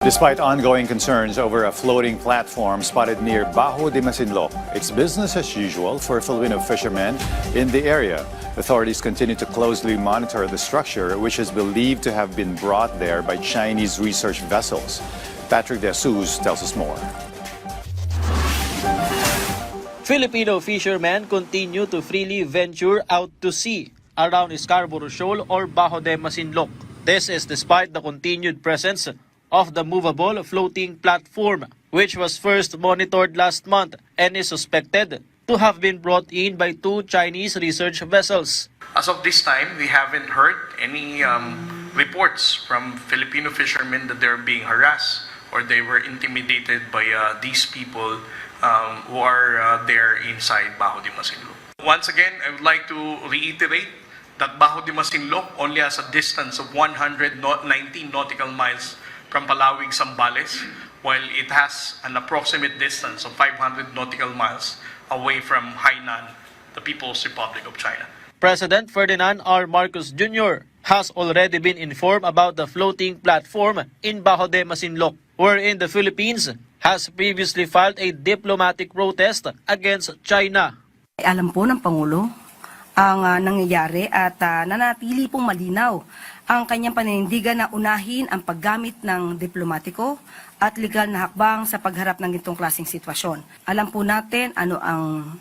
Despite ongoing concerns over a floating platform spotted near Bajo de Masinloc, it's business as usual for Filipino fishermen in the area. Authorities continue to closely monitor the structure, which is believed to have been brought there by Chinese research vessels. Patrick De Jesus tells us more. Filipino fishermen continue to freely venture out to sea around Scarborough Shoal or Bajo de Masinloc. This is despite the continued presence of the movable floating platform, which was first monitored last month and is suspected to have been brought in by two Chinese research vessels. As of this time, we haven't heard any reports from Filipino fishermen that they're being harassed or they were intimidated by these people who are there inside Bajo de Masinloc. Once again, I would like to reiterate that Bajo de Masinloc only has a distance of 119 nautical miles from Palawig, Zambales, while it has an approximate distance of 500 nautical miles away from Hainan, the People's Republic of China. President Ferdinand R. Marcos Jr. has already been informed about the floating platform in Bajo de Masinloc, wherein the Philippines has previously filed a diplomatic protest against China. Alam po ng Pangulo ang nangyayari at nanatili pong malinaw ang kanyang paninindigan na unahin ang paggamit ng diplomatiko at legal na hakbang sa pagharap ng ganitong klaseng sitwasyon. Alam po natin ano ang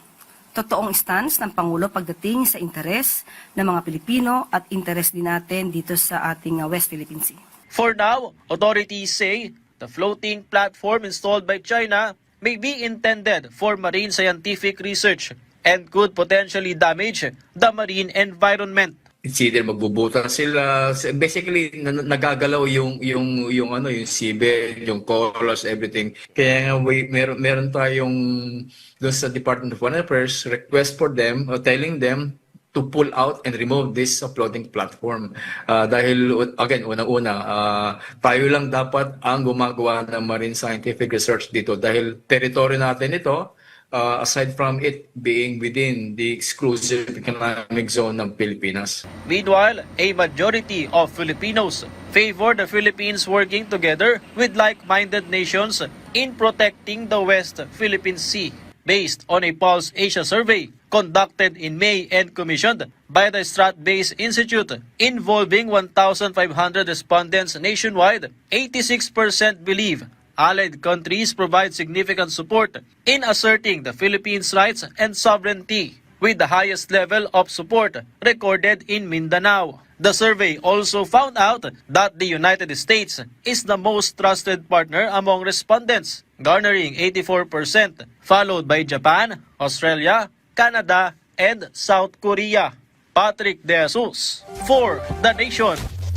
totoong stance ng Pangulo pagdating sa interes ng mga Pilipino at interes din natin dito sa ating West Philippine Sea. For now, authorities say the floating platform installed by China may be intended for marine scientific research and could potentially damage the marine environment. It's either magbubuta sila, basically nagagalaw yung seabed, yung corals, everything. Kaya nga meron tayong doon sa Department of Foreign Affairs request for them or telling them to pull out and remove this floating platform. Dahil again, unang-una, tayo lang dapat ang gumagawa ng marine scientific research dito dahil territory natin ito. Aside from it being within the exclusive economic zone ng Pilipinas. Meanwhile, a majority of Filipinos favor the Philippines working together with like-minded nations in protecting the West Philippine Sea. Based on a Pulse Asia survey conducted in May and commissioned by the Strat-Base Institute involving 1,500 respondents nationwide, 86% believe allied countries provide significant support in asserting the Philippines' rights and sovereignty, with the highest level of support recorded in Mindanao. The survey also found out that the United States is the most trusted partner among respondents, garnering 84%, followed by Japan, Australia, Canada, and South Korea. Patrick De Jesus for The Nation.